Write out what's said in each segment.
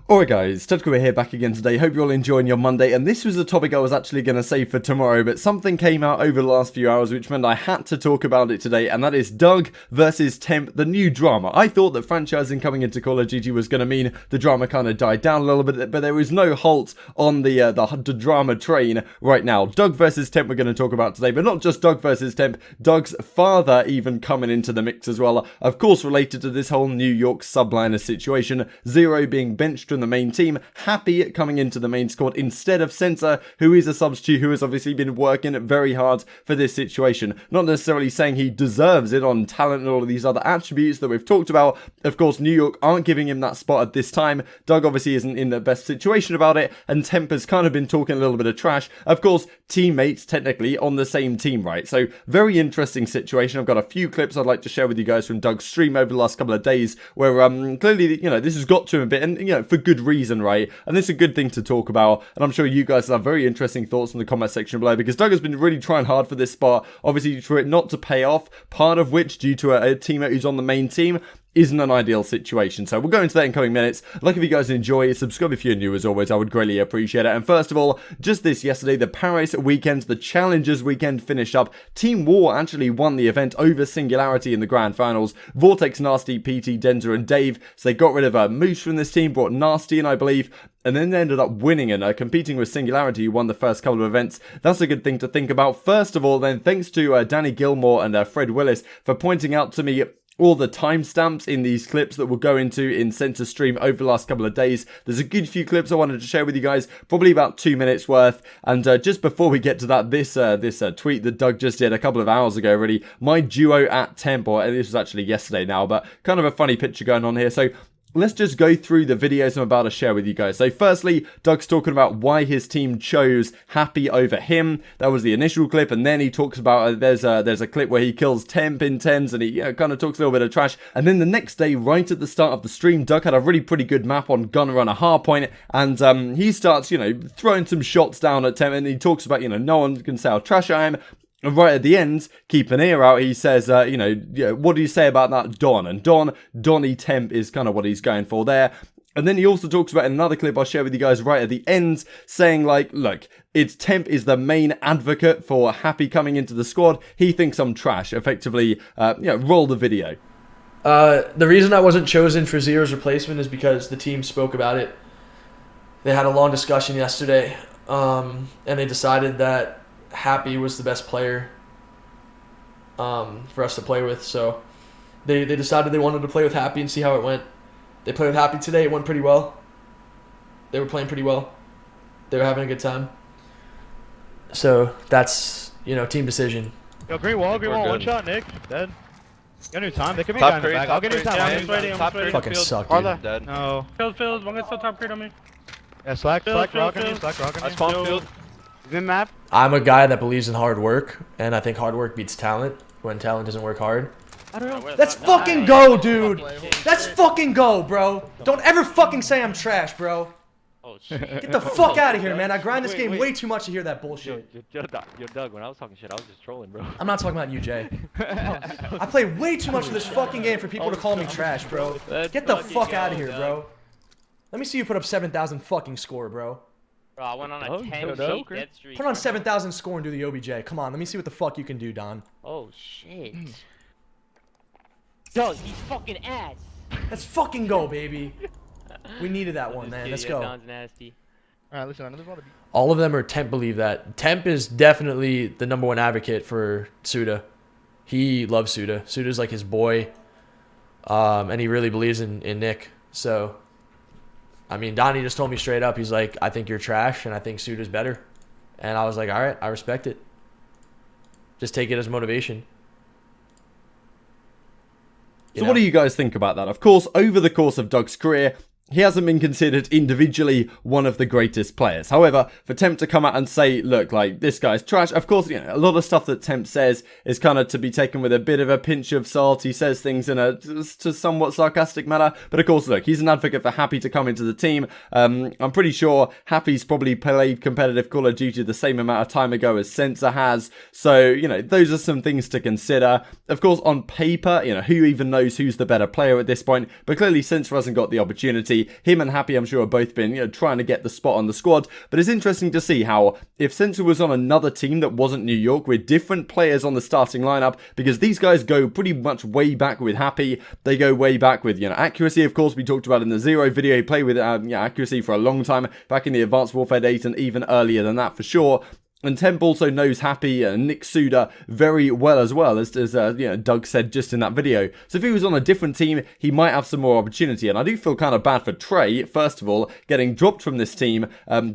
Alright guys, Tedco here back again today. Hope you're all enjoying your Monday, and this was a topic I was actually going to save for tomorrow, but something came out over the last few hours which meant I had to talk about it today, and that is Doug versus Temp, the new drama. I thought that franchising coming into Call of Duty was going to mean the drama kind of died down a little bit, but there is no halt on the drama train right now. Doug versus Temp we're going to talk about today, but not just Doug versus Temp, Doug's father even coming into the mix as well. Of course related to this whole New York subliner situation, Zero being benched from the main team, Happy coming into the main squad instead of Censor, who is a substitute who has obviously been working very hard for this situation. Not necessarily saying he deserves it on talent and all of these other attributes that we've talked about. Of course, New York aren't giving him that spot at this time. Doug obviously isn't in the best situation about it, and Temp has kind of been talking a little bit of trash. Of course, teammates technically on the same team, right? So, very interesting situation. I've got a few clips I'd like to share with you guys from Doug's stream over the last couple of days, where clearly, you know, this has got to him a bit, and, you know, for good reason, right? And this is a good thing to talk about, and I'm sure you guys have very interesting thoughts in the comment section below, because Doug has been really trying hard for this spot, obviously for it not to pay off, part of which due to a teammate who's on the main team isn't an ideal situation. So we'll go into that in coming minutes. Like if you guys enjoy, subscribe if you're new as always, I would greatly appreciate it. And first of all, just this yesterday, the Paris weekend, the Challengers weekend finished up. Team War actually won the event over Singularity in the grand finals. Vortex, Nasty, PT, Denzer and Dave. So they got rid of Moose from this team, brought Nasty in, I believe, and then they ended up winning and competing with Singularity, who won the first couple of events. That's a good thing to think about. First of all, then, thanks to Danny Gilmore and Fred Willis for pointing out to me all the timestamps in these clips that we'll go into in Censor stream over the last couple of days. There's a good few clips I wanted to share with you guys, probably about 2 minutes worth. And just before we get to that, this tweet that Doug just did a couple of hours ago, really, my duo at Temp, or this was actually yesterday now, but kind of a funny picture going on here. So let's just go through the videos I'm about to share with you guys. So firstly, Doug's talking about why his team chose Happy over him. That was the initial clip, and then he talks about there's a clip where he kills Temp in 10s, and he kind of talks a little bit of trash. And then the next day, right at the start of the stream, Doug had a really pretty good map on Gunner on a hardpoint, and he starts, you know, throwing some shots down at Temp, and he talks about, you know, no one can say how trash I am. And right at the end, keep an ear out, he says, what do you say about that Don? And Donnie Temp is kind of what he's going for there. And then he also talks about in another clip I'll share with you guys right at the end, saying like, look, it's Temp is the main advocate for Happy coming into the squad. He thinks I'm trash. Effectively, roll the video. The reason I wasn't chosen for Zero's replacement is because the team spoke about it. They had a long discussion yesterday, and they decided that Happy was the best player for us to play with, so they decided they wanted to play with Happy and see how it went. They played with Happy today. It went pretty well. They were playing pretty well. They were having a good time. So that's, team decision. Yo, green wall, one shot, Nick. Dead. Got new time. They could be guy in the back. I'll get new time. I'm waiting. Fucking suck, dude. Dead. No. Field. One guy's still top crate on me. Yeah, slack rocking me. I spawned field. Good map. I'm a guy that believes in hard work, and I think hard work beats talent when talent doesn't work hard. I don't know. Let's fucking go, dude. Let's fucking go, bro. Don't ever fucking say I'm trash, bro. Oh, shit. Get the fuck out of here, man. I grind this game way too much to hear that bullshit. Yo, Doug, when I was talking shit, I was just trolling, bro. I'm not talking about you, Jay. I play way too much of this fucking game for people to call me trash, bro. Get the fuck out of here, bro. Let me see you put up 7,000 fucking score, bro. Bro, I went on a 10-sheet dead streak. Put on 7,000 score and do the OBJ. Come on, let me see what the fuck you can do, Don. Oh, shit. Doug, he's fucking ass. Let's fucking go, baby. We needed that one, man. Let's go. Don's nasty. Alright, listen, I know there's a lot of... All of them are Temp believe that. Temp is definitely the #1 advocate for Suda. He loves Suda. Suda's like his boy. And he really believes in Nick. So... I mean, Donnie just told me straight up, he's like, I think you're trash, and I think Suda's better. And I was like, all right, I respect it. Just take it as motivation. So what do you guys think about that? Of course, over the course of Doug's career, he hasn't been considered individually one of the greatest players. However, for Temp to come out and say, look, like, this guy's trash, of course, a lot of stuff that Temp says is kind of to be taken with a bit of a pinch of salt. He says things in a somewhat sarcastic manner. But of course, look, he's an advocate for Happy to come into the team. I'm pretty sure Happy's probably played competitive Call of Duty the same amount of time ago as Censor has. So, those are some things to consider. Of course, on paper, who even knows who's the better player at this point? But clearly, Censor hasn't got the opportunity. Obviously, him and Happy, I'm sure, have both been, trying to get the spot on the squad. But it's interesting to see how if Censor was on another team that wasn't New York with different players on the starting lineup, because these guys go pretty much way back with Happy. They go way back with, accuracy, of course, we talked about in the Zero video. He played with accuracy for a long time, back in the Advanced Warfare days and even earlier than that for sure. And Temp also knows Happy and Nick Suda very well as Doug said just in that video. So if he was on a different team, he might have some more opportunity. And I do feel kind of bad for Trey, first of all, getting dropped from this team,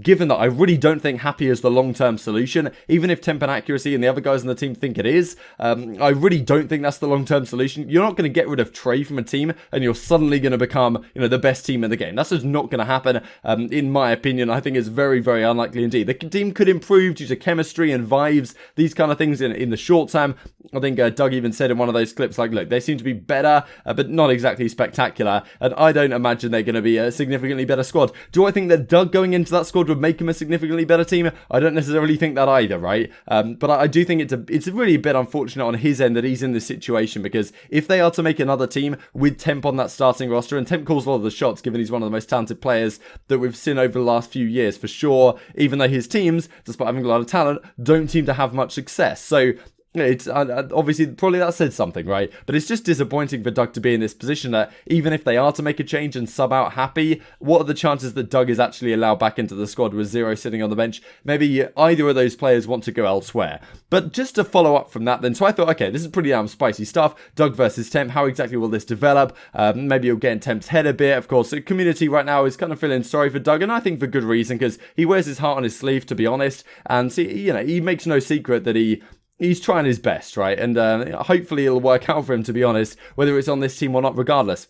given that I really don't think Happy is the long-term solution. Even if Temp and Accuracy and the other guys on the team think it is, I really don't think that's the long-term solution. You're not going to get rid of Trey from a team and you're suddenly going to become, the best team in the game. That's just not going to happen, in my opinion. I think it's very, very unlikely indeed. The team could improve due to chemistry and vibes, these kind of things in the short term. I think Doug even said in one of those clips, like, look, they seem to be better, but not exactly spectacular, and I don't imagine they're going to be a significantly better squad. Do I think that Doug going into that squad would make him a significantly better team? I don't necessarily think that either, right? But I do think it's really a bit unfortunate on his end that he's in this situation, because if they are to make another team with Temp on that starting roster, and Temp calls a lot of the shots, given he's one of the most talented players that we've seen over the last few years, for sure, even though his teams, despite having a lot of talent, don't seem to have much success. So it's obviously probably that said something, right? But it's just disappointing for Doug to be in this position that even if they are to make a change and sub out Happy, what are the chances that Doug is actually allowed back into the squad with Zero sitting on the bench? Maybe either of those players want to go elsewhere. But just to follow up from that then, so I thought, okay, this is pretty spicy stuff. Doug versus Temp, how exactly will this develop? Maybe you'll get in Temp's head a bit. Of course, the community right now is kind of feeling sorry for Doug, and I think for good reason, because he wears his heart on his sleeve, to be honest. And see, he makes no secret that he's trying his best, right? And hopefully it'll work out for him, to be honest, whether it's on this team or not, regardless.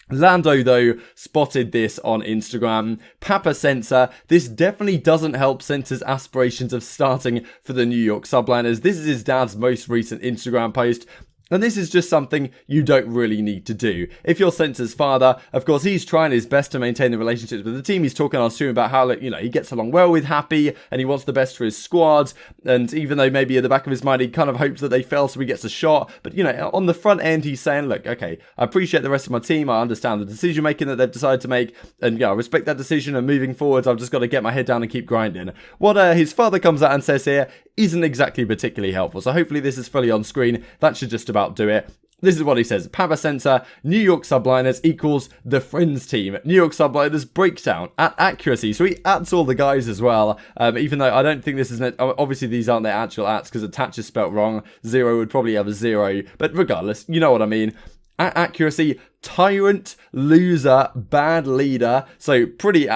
Lando, though, spotted this on Instagram. Papa Censor, this definitely doesn't help Censor's aspirations of starting for the New York Subliners. This is his dad's most recent Instagram post. And this is just something you don't really need to do. If you're Censor's father, of course, he's trying his best to maintain the relationships with the team. He's talking on stream about how, he gets along well with Happy and he wants the best for his squad. And even though maybe at the back of his mind, he kind of hopes that they fail so he gets a shot. But, on the front end, he's saying, look, okay, I appreciate the rest of my team. I understand the decision making that they've decided to make. And, I respect that decision. And moving forwards, I've just got to get my head down and keep grinding. What his father comes out and says here isn't exactly particularly helpful. So hopefully this is fully on screen. That should just about do it. This is what he says. Papa Censor, New York Subliners equals the Friends team. New York Subliners breakdown at accuracy. So he ats all the guys as well. Even though I don't think this is... Obviously, these aren't their actual ats because attach is spelt wrong. Zero would probably have a zero. But regardless, you know what I mean. At accuracy, tyrant, loser, bad leader. So pretty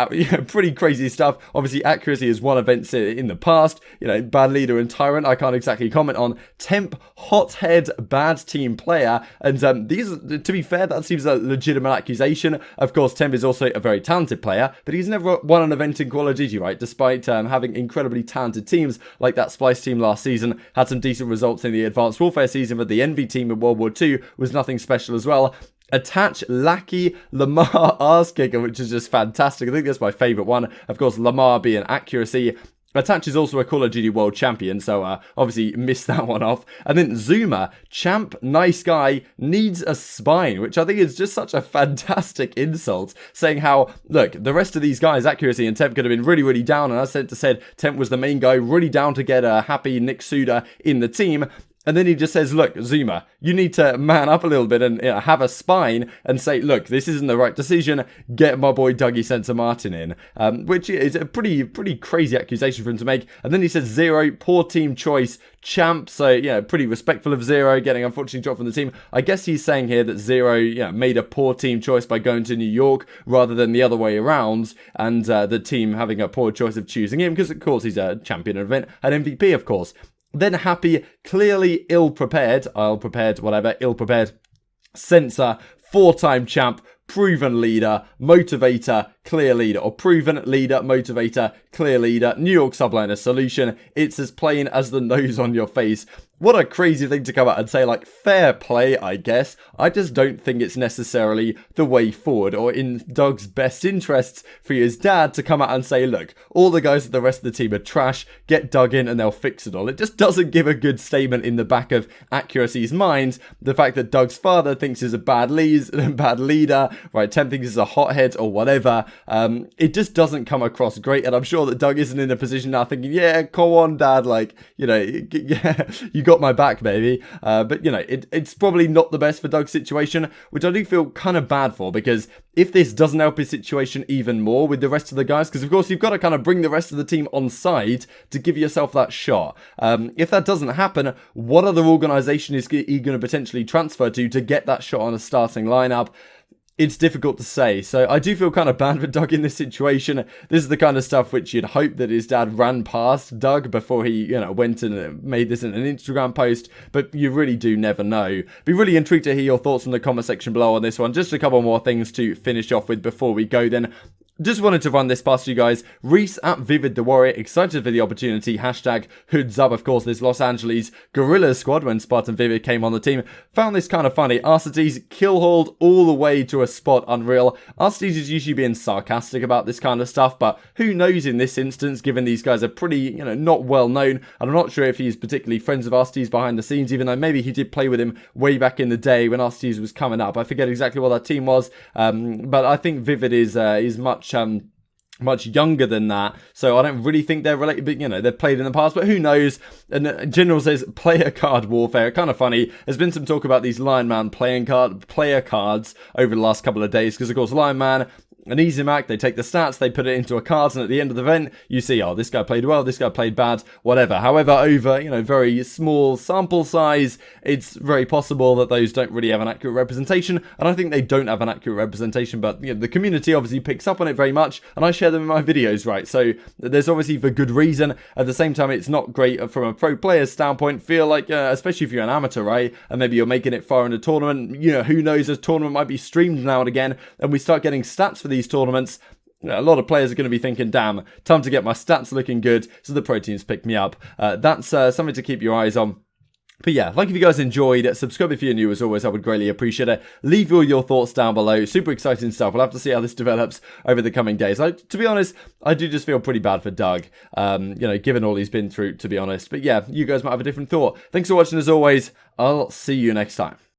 crazy stuff. Obviously, accuracy is one event in the past. Bad leader and tyrant, I can't exactly comment on. Temp, hothead, bad team player. And these, to be fair, that seems a legitimate accusation. Of course, Temp is also a very talented player, but he's never won an event in Call of Duty, right? Despite having incredibly talented teams like that Splice team last season, had some decent results in the Advanced Warfare season, but the Envy team in World War II was nothing special as well. Attach, Lackey, Lamar, Arse Kicker, which is just fantastic. I think that's my favourite one. Of course, Lamar being accuracy. Attach is also a Call of Duty World Champion, so obviously missed that one off. And then Zuma, champ, nice guy, needs a spine, which I think is just such a fantastic insult, saying how, look, the rest of these guys, accuracy and Temp, could have been really, really down, and as said, Temp was the main guy, really down to get a happy Nick Suda in the team. And then he just says, look, Zuma, you need to man up a little bit and have a spine and say, look, this isn't the right decision. Get my boy Dougie Sensor Martin in, which is a pretty crazy accusation for him to make. And then he says, Zero, poor team choice, champ. So, pretty respectful of Zero getting unfortunately dropped from the team. I guess he's saying here that Zero made a poor team choice by going to New York rather than the other way around. And the team having a poor choice of choosing him because, of course, he's a champion event, an MVP, of course. Then Happy, clearly ill-prepared, ill-prepared, Censor, 4-time champ, proven leader, motivator, clear leader, or proven leader, motivator, clear leader, New York Subliner solution. It's as plain as the nose on your face. what a crazy thing to come out and say, like, fair play, I guess. I just don't think it's necessarily the way forward or in Doug's best interests for his dad to come out and say, look, all the guys at the rest of the team are trash, get Doug in and they'll fix it all. It just doesn't give a good statement in the back of Accuracy's mind, the fact that Doug's father thinks he's a bad leader, right, Temp thinks he's a hothead or whatever. It just doesn't come across great, and I'm sure that Doug isn't in a position now thinking, yeah, come on, Dad, like, you know, yeah, you got my back, baby. But, you know, it's probably not the best for Doug's situation, which I do feel kind of bad for, because if this doesn't help his situation even more with the rest of the guys, because of course you've got to kind of bring the rest of the team on side to give yourself that shot. If that doesn't happen, what other organisation is he going to potentially transfer to get that shot on a starting lineup? It's difficult to say. So I do feel kind of bad for Doug in this situation. This is the kind of stuff which you'd hope that his dad ran past Doug before he, you know, went and made this in an Instagram post, but you really do never know. Be really intrigued to hear your thoughts in the comment section below on this one. Just a couple more things to finish off with before we go then. Just wanted to run this past you guys. Reese at Vivid the Warrior, excited for the opportunity. Hashtag hoods up. Of course, this Los Angeles Guerrillas squad when Spartan Vivid came on the team. Found this kind of funny. Arcides kill hauled all the way to a spot, unreal. Arcides is usually being sarcastic about this kind of stuff, but who knows in this instance, given these guys are pretty, you know, not well known. And I'm not sure if he's particularly friends with Arcides behind the scenes, even though maybe he did play with him way back in the day when Arcides was coming up. I forget exactly what that team was, but I think Vivid is much younger than that, so I don't really think they're related, but you know, they've played in the past, but who knows. And General says player card warfare, kind of funny. There's been some talk about these Lion Man player cards over the last couple of days, because of course Lion Man, an easy Mac, they take the stats, they put it into a card, and at the end of the event, you see, oh, this guy played well, this guy played bad, whatever. However, over, you know, very small sample size, it's very possible that those don't really have an accurate representation, and I think they don't have an accurate representation, but, you know, the community obviously picks up on it very much, and I share them in my videos, right? So, there's obviously for good reason. At the same time, it's not great from a pro player's standpoint. Feel like, especially if you're an amateur, right, and maybe you're making it far in a tournament, you know, who knows, a tournament might be streamed now and again, and we start getting stats for these tournaments. A lot of players are going to be thinking, damn, time to get my stats looking good so the pro teams pick me up. That's something to keep your eyes on. But yeah, like if you guys enjoyed, subscribe if you're new, as always, I would greatly appreciate it. Leave all your thoughts down below. Super exciting stuff. We'll have to see how this develops over the coming days. To be honest, I do just feel pretty bad for Doug, you know, given all he's been through, to be honest. But yeah, you guys might have a different thought. Thanks for watching as always. I'll see you next time.